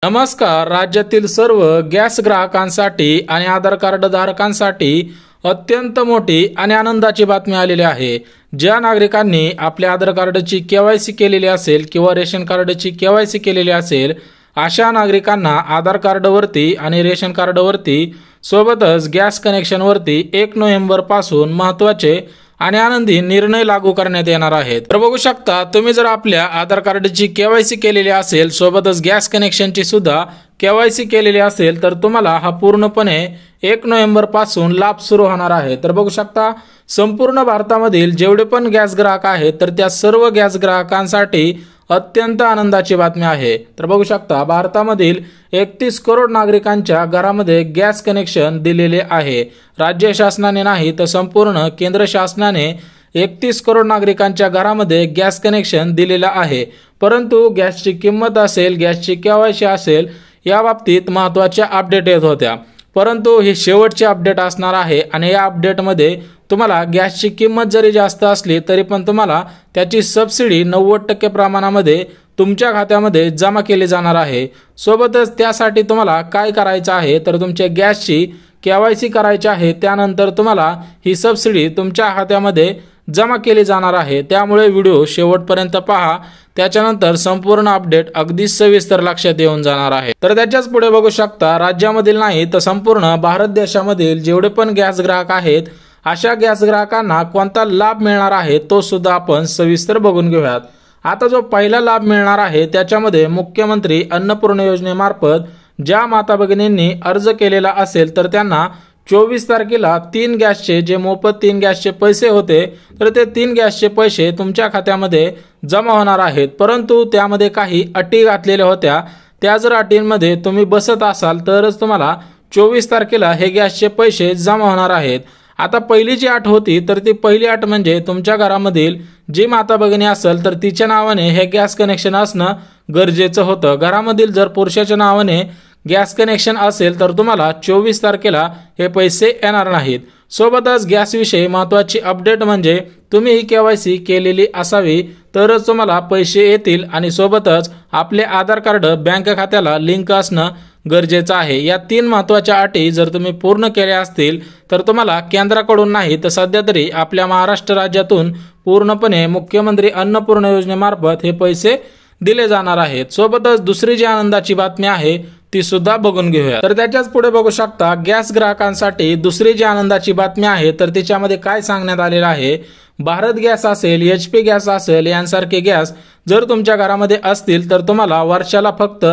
नमस्कार. राज्यातील सर्व गॅस ग्राहकांसाठी आणि आधार कार्ड धारकांसाठी अत्यंत मोठी आणि आनंदाची बातमी आलेली आहे. ज्या नागरिकांनी आपल्या आधार कार्डची केवायसी केलेली असेल किंवा रेशन कार्डची केवायसी केलेली असेल अशा नागरिकांना आधार कार्डवरती आणि रेशन कार्डवरती सोबतच गॅस कनेक्शनवरती 1 नोव्हेंबर पासून महत्त्वाचे आणि आनंदी निर्णय लागू करण्यात येणार आहेत. तर बघू शकता, तुम्ही जर आपल्या आधार कार्डची केवायसी केलेली असेल सोबतच गॅस कनेक्शनची सुद्धा केवायसी केलेली असेल तर तुम्हाला हा पूर्णपणे 1 नोव्हेंबर पासून लाभ सुरू होणार आहे. तर बघू शकता, संपूर्ण भारतामधील जेवढे पण गॅस ग्राहक आहेत तर त्या सर्व गॅस ग्राहकांसाठी अत्यंत आनंदाची बातमी आहे. तर बघू शकता, भारतामधील 31 करोड नागरिकांच्या घरामध्ये गॅस कनेक्शन दिलेले आहे. राज्य शासनाने नाही तर संपूर्ण केंद्र शासनाने 31 करोड नागरिकांच्या घरामध्ये गॅस कनेक्शन दिलेलं आहे. परंतु गॅसची किंमत असेल, गॅसची केवायसी असेल, या बाबतीत महत्त्वाच्या अपडेट येत होत्या. परंतु ही शेवटची अपडेट असणार आहे आणि या अपडेटमध्ये तुम्हाला गॅसची किंमत जरी जास्त असली तरी पण तुम्हाला त्याची सबसिडी 90% प्रमाणामध्ये तुमच्या खात्यामध्ये जमा केली जाणार आहे. सोबतच त्यासाठी तुम्हाला काय करायचं आहे तर तुमच्या गॅसची केवायसी करायची आहे. त्यानंतर तुम्हाला ही सबसिडी तुमच्या खात्यामध्ये जमा केली जाणार आहे. त्यामुळे व्हिडिओ शेवटपर्यंत पहा. त्याच्यानंतर संपूर्ण अपडेट अगदी सविस्तर लक्षात येऊन जाणार आहे. तर त्याच्याच पुढे बघू शकता, राज्यामधील नाही तर संपूर्ण भारत देशामधील जेवढे पण गॅस ग्राहक आहेत अशा गॅस ग्राहकांना कोणता लाभ मिळणार आहे तो सुद्धा आपण सविस्तर बघून घेऊयात. आता जो पहिला लाभ मिळणार आहे त्याच्यामध्ये मुख्यमंत्री अन्नपूर्णा योजनेमार्फत ज्या माता भगिनींनी अर्ज केलेला असेल तर त्यांना 24 तारखेला 3 गॅसचे जे मोफत 3 गॅसचे पैसे होते तर ते 3 गॅसचे पैसे तुमच्या खात्यामध्ये जमा होणार आहेत. परंतु त्यामध्ये काही अटी घातलेल्या होत्या. त्या जर अटींमध्ये तुम्ही बसत असाल तरच तुम्हाला 24 तारखेला हे गॅसचे पैसे जमा होणार आहेत. आता पहिली जी अट होती तर ती पहिली अट म्हणजे तुमच्या घरामधील जी माता भगिनी असेल तर तिच्या नावाने हे गॅस कनेक्शन असणं गरजेचं होतं. घरामधील जर पुरुषाच्या नावाने गॅस कनेक्शन असेल तर तुम्हाला 24 तारखेला हे पैसे येणार नाहीत. सोबतच गॅसविषयी महत्त्वाची अपडेट म्हणजे तुम्ही ही केवायसी केलेली असावी तरच तुम्हाला पैसे येतील आणि सोबतच आपले आधार कार्ड बँक खात्याला लिंक असणं गरजेचं आहे. या 3 महत्त्वाच्या अटी जर तुम्ही पूर्ण केल्या असतील तर तुम्हाला केंद्राकडून नाही तर सध्या तरी आपल्या महाराष्ट्र राज्यातून पूर्णपणे मुख्यमंत्री अन्नपूर्णा योजनेमार्फत हे पैसे दिले जाणार आहेत. सोबतच दुसरी जी आनंदाची बातमी आहे ती सुद्धा बघून घेऊया. तर त्याच्याच पुढे बघू शकता, गॅस ग्राहकांसाठी दुसरी जी आनंदाची बातमी आहे तर त्याच्यामध्ये काय सांगण्यात आलेलं आहे. भारत गॅस असेल, HP गॅस असेल यांसारखे गॅस जर तुमच्या घरामध्ये असतील तर तुम्हाला वर्षाला फक्त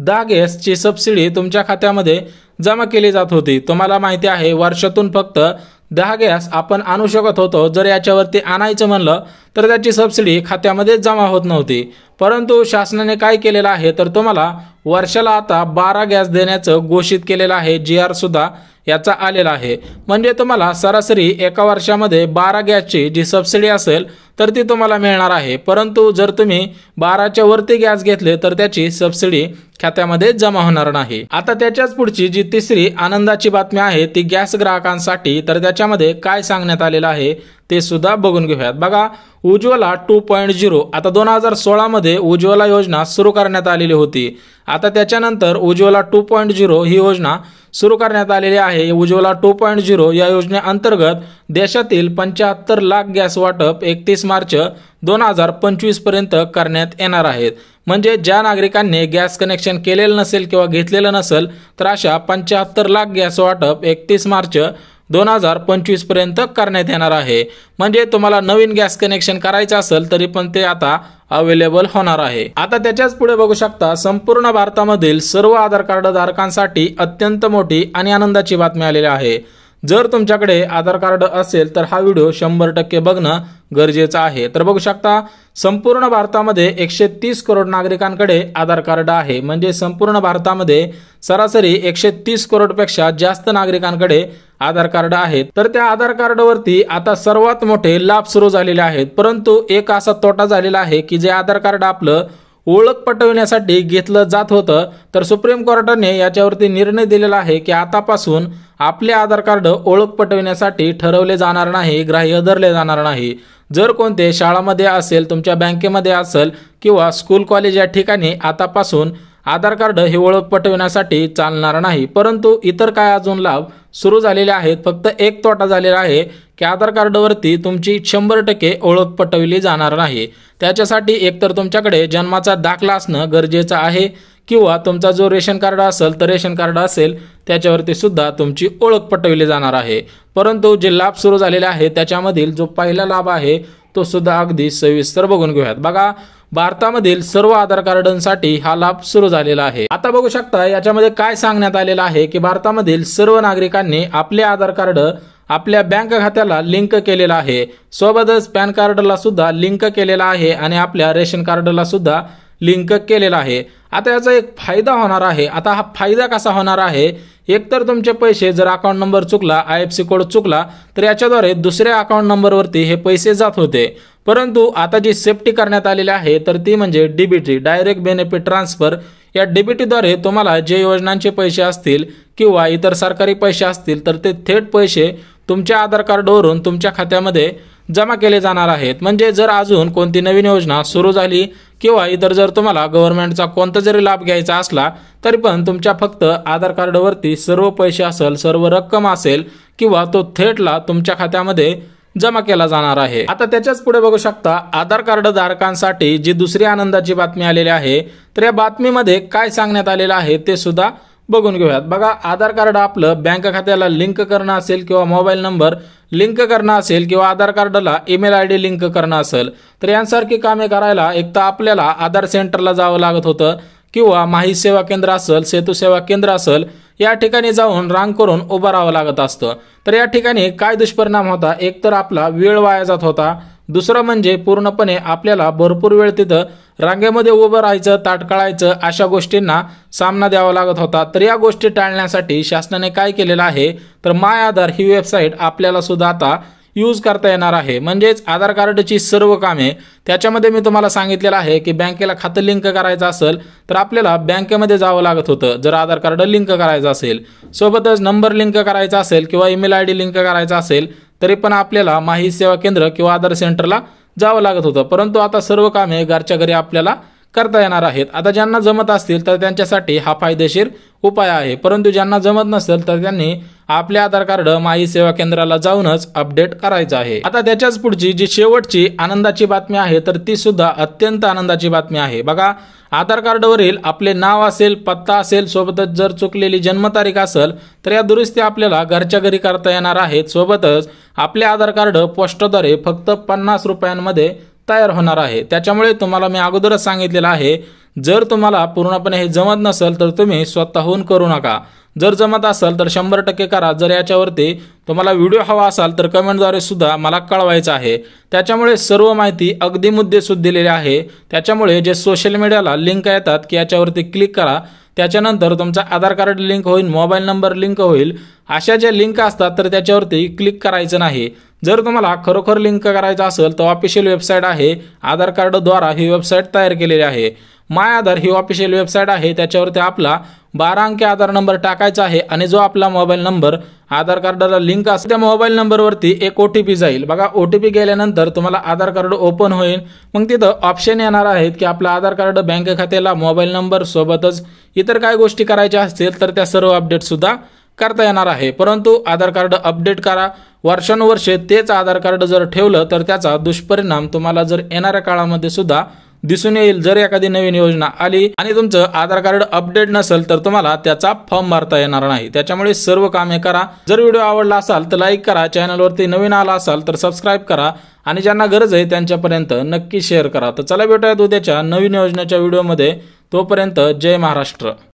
10 गॅसची सबसिडी तुमच्या खात्यामध्ये जमा केली जात होती. तुम्हाला माहिती आहे वर्षातून फक्त 10 गॅस आपण आणू शकत होतो. जर याच्यावरती आणायचं म्हणलं तर त्याची सबसिडी खात्यामध्ये जमा होत नव्हती. परंतु शासनाने काय केलेलं आहे तर तुम्हाला वर्षाला आता 12 गॅस देण्याचं घोषित केलेलं आहे. GR सुद्धा याचा आलेला आहे. म्हणजे तुम्हाला सरासरी एका वर्षामध्ये 12 गॅसची जी सबसिडी असेल तर ती तुम्हाला मिळणार आहे. परंतु जर तुम्ही 12च्या वरती गॅस घेतले तर त्याची सबसिडी खात्यामध्ये जमा होणार नाही. आता त्याच्याच पुढची जी तिसरी आनंदाची बातमी आहे ती गॅस ग्राहकांसाठी. तर त्याच्यामध्ये काय सांगण्यात आलेलं आहे ते सुद्धा बघून घेऊयात. बघा, उज्ज्वला 2.0 आता 2016 मध्ये उज्ज्वला योजना सुरू करण्यात आलेली होती. आता त्याच्यानंतर उज्ज्वला 2.0 ही योजना सुरू करण्यात आलेली आहे. उज्ज्वला 2.0 या योजनेअंतर्गत देशातील 75 लाख गॅस वाटप 31 मार्च 2025 पर्यंत करण्यात येणार आहेत. म्हणजे ज्या नागरिकांनी गॅस कनेक्शन केलेलं नसेल किंवा घेतलेलं नसेल तर अशा 75 लाख गॅस वाटप 31 मार्च 2025 पर्यंत करण्यात येणार आहे. म्हणजे तुम्हाला नवीन गॅस कनेक्शन करायचं असेल तरी पण ते आता अवेलेबल होणार आहे. आता त्याच्याच पुढे बघू शकता, संपूर्ण भारतामधील सर्व आधार कार्ड धारकांसाठी अत्यंत मोठी आणि आनंदाची बातमी आलेली आहे. जर तुमच्याकडे आधार कार्ड असेल तर हा व्हिडिओ 100% बघणं गरजेचं आहे. तर बघू शकता, संपूर्ण भारतामध्ये 130 करोड नागरिकांकडे आधार कार्ड आहे. म्हणजे संपूर्ण भारतामध्ये सरासरी 130 करोडपेक्षा जास्त नागरिकांकडे आधार कार्ड आहेत. तर त्या आधार कार्डवरती आता सर्वात मोठे लाभ सुरू झालेले आहेत. परंतु एक असा तोटा झालेला आहे की जे आधार कार्ड आपलं ओळख पटविण्यासाठी घेतलं जात होतं तर सुप्रीम कोर्टाने याच्यावरती निर्णय दिलेला आहे की आतापासून आपले आधार कार्ड ओळख पटविण्यासाठी ठरवले जाणार नाही, ग्राह्य धरले जाणार नाही. जर कोणते शाळामध्ये असेल, तुमच्या बँकेमध्ये असेल किंवा स्कूल कॉलेज या ठिकाणी आतापासून आधार कार्ड हे ओळख पटविण्यासाठी चालणार नाही। परंतु इतर काय अजून लाभ सुरू झालेले आहेत। फक्त एक तोटा झालेला आहे की आधार कार्डवरती तुमची 100% ओळख पटविली जाणार नाही। त्याच्यासाठी एकतर तुमच्याकडे जन्माचा दाखला असणं गरजेचं आहे किंवा तुमचा जो रेशन कार्ड असेल तर रेशन कार्ड असेल त्याच्यावरती सुद्धा तुमची ओळख पटविली जाणार आहे। परंतु जे लाभ सुरू झालेले आहेत त्याच्यामधील जो पहिला लाभ आहे तो सुद्धा अगदी सविस्तर बघून घेऊयात। बघा, भारतामधील सर्व आधार कार्डांसाठी हा लाभ सुरू झालेला आहे। आता बघू शकता याच्यामध्ये काय सांगण्यात आलेलं आहे की भारतामधील सर्व नागरिकांनी आपले आधार कार्ड आपल्या बँक खात्याला लिंक केलेला आहे, सोबतच पॅन कार्डला सुद्धा लिंक केलेला आहे आणि आपल्या रेशन कार्डला सुद्धा लिंक केलेला आहे। आता याचा एक फायदा होणार आहे। आता हा फायदा कसा होणार आहे, एकतर तुमचे पैसे जर अकाउंट नंबर चुकला, IFSC कोड चुकला तर याच्याद्वारे दुसऱ्या अकाउंट नंबरवरती हे पैसे जात होते। परंतु आता जी सेफ्टी करण्यात आलेली आहे तर ती म्हणजे DBT, डायरेक्ट बेनिफिट ट्रान्सफर। या DBT द्वारे तुम्हाला जे योजनांचे पैसे असतील किंवा इतर सरकारी पैसे असतील तर ते थेट पैसे तुमच्या आधार कार्डवरून तुमच्या खात्यामध्ये जमा केले जाणार आहेत। म्हणजे जर अजून कोणती नवीन योजना सुरू झाली किंवा इतर जर तुम्हाला गव्हर्नमेंटचा कोणता जरी लाभ घ्यायचा असला तरी पण तुमच्या फक्त आधार कार्डवरती सर्व पैसे असेल, सर्व रक्कम असेल किंवा तो थेटला तुमच्या खात्यामध्ये जमा केला जाणार आहे। आता त्याच्याच पुढे बघू शकता आधार कार्ड धारकांसाठी जी दुसरी आनंदाची बातमी आलेली आहे तर या बातमीमध्ये काय सांगण्यात आलेलं आहे ते सुद्धा बघून घेऊयात। बघा, आधार कार्ड आपलं बँक खात्याला लिंक करणं असेल किंवा मोबाईल नंबर लिंक करणं असेल किंवा आधार कार्डला ईमेल ID लिंक करणं असेल तर यांसारखी कामे करायला एक तर आपल्याला आधार सेंटरला जावं लागत होतं किंवा माहिती सेवा केंद्र असेल, सेतू सेवा केंद्र असेल या ठिकाणी जाऊन रांग करून उभं राहावं लागत असतं। तर या ठिकाणी काय दुष्परिणाम होता, एक तर आपला वेळ वाया जात होता, दुसरं म्हणजे पूर्णपणे आपल्याला भरपूर वेळ तिथं रांगेमध्ये उभं राहायचं, ताटकळायचं अशा गोष्टींना सामना द्यावा लागत होता। तर या गोष्टी टाळण्यासाठी शासनाने काय केलेलं आहे तर माय आधार ही वेबसाईट आपल्याला सुद्धा आता यूज करता येणार आहे। म्हणजेच आधार कार्डची सर्व कामे त्याच्यामध्ये मी तुम्हाला सांगितलेलं आहे की बँकेला खातं लिंक करायचं असेल तर आपल्याला बँकेमध्ये जावं लागत होतं जर आधार कार्ड लिंक करायचं असेल, सोबतच नंबर लिंक करायचा असेल किंवा ईमेल ID लिंक करायचा असेल तरी पण आपल्याला माहिती सेवा केंद्र किंवा आधार सेंटरला जावं लागत होतं। परंतु आता सर्व कामे घरच्या घरी आपल्याला करता येणार आहेत। आता ज्यांना जमत असतील तर त्यांच्यासाठी हा फायदेशीर उपाय आहे, परंतु ज्यांना जमत नसेल तर त्यांनी आपले आधार कार्ड माहिती सेवा केंद्राला जाऊनच अपडेट करायचं आहे। आता त्याच्याच पुढची जी शेवटची आनंदाची बातमी आहे तर ती सुद्धा अत्यंत आनंदाची बातमी आहे। बघा, आधार कार्डवरील आपले नाव असेल, पत्ता असेल, सोबतच जर चुकलेली जन्मतारीख असेल तर या दुरुस्ती आपल्याला घरच्या घरी करता येणार आहेत। सोबतच आपले आधार कार्ड पोस्टाद्वारे फक्त 50 रुपयांमध्ये तयार होणार आहे। त्याच्यामुळे तुम्हाला मी अगोदरच सांगितलेलं आहे जर तुम्हाला पूर्णपणे हे जमत नसेल तर तुम्ही स्वतःहून करू नका, जर जमत असेल तर 100% करा। जर याच्यावरती तुम्हाला व्हिडिओ हवा असेल तर कमेंटद्वारे सुद्धा मला कळवायचं आहे। त्याच्यामुळे सर्व माहिती अगदी मुद्देसूद दिलेली आहे। त्याच्यामुळे जे सोशल मीडियाला लिंक येतात की याच्यावरती क्लिक करा, त्याच्यानंतर तुमचा आधार कार्ड लिंक होईल, मोबाईल नंबर लिंक होईल, अशा ज्या लिंक असतात तर त्याच्यावरती क्लिक करायचं नाही। जर तुम्हाला खरोखर लिंक करायचं असेल तर ऑफिशियल वेबसाईट आहे, आधार कार्डद्वारा ही वेबसाईट तयार केलेली आहे। माय आधार ही ऑफिशियल वेबसाईट आहे, त्याच्यावरती आपला 12 अंकी आधार नंबर टाकायचा आहे आणि जो आपला मोबाईल नंबर आधार कार्डाला लिंक असेल त्या मोबाईल नंबरवरती एक OTP जाईल। बघा, OTP गेल्यानंतर तुम्हाला आधार कार्ड ओपन होईल, मग तिथं ऑप्शन येणार आहेत की आपलं आधार कार्ड बँक खात्याला मोबाईल नंबर सोबतच इतर काय गोष्टी करायच्या असतील तर त्या सर्व अपडेट सुद्धा करता येणार आहे। परंतु आधार कार्ड अपडेट करा, वर्षानुवर्षे तेच आधार कार्ड जर ठेवलं तर त्याचा दुष्परिणाम तुम्हाला जर येणाऱ्या काळामध्ये सुद्धा दिसून येईल। जर एखादी नवीन योजना आली आणि तुमचं आधार कार्ड अपडेट नसेल तर तुम्हाला त्याचा फॉर्म भरता येणार नाही। त्याच्यामुळे सर्व कामे करा। जर व्हिडिओ आवडला असाल तर लाईक करा, चॅनलवरती नवीन आला असाल तर सबस्क्राईब करा आणि ज्यांना गरज आहे त्यांच्यापर्यंत नक्की शेअर करा। तर चला भेटूयात उद्याच्या नवीन योजनेच्या व्हिडिओमध्ये, तोपर्यंत जय महाराष्ट्र।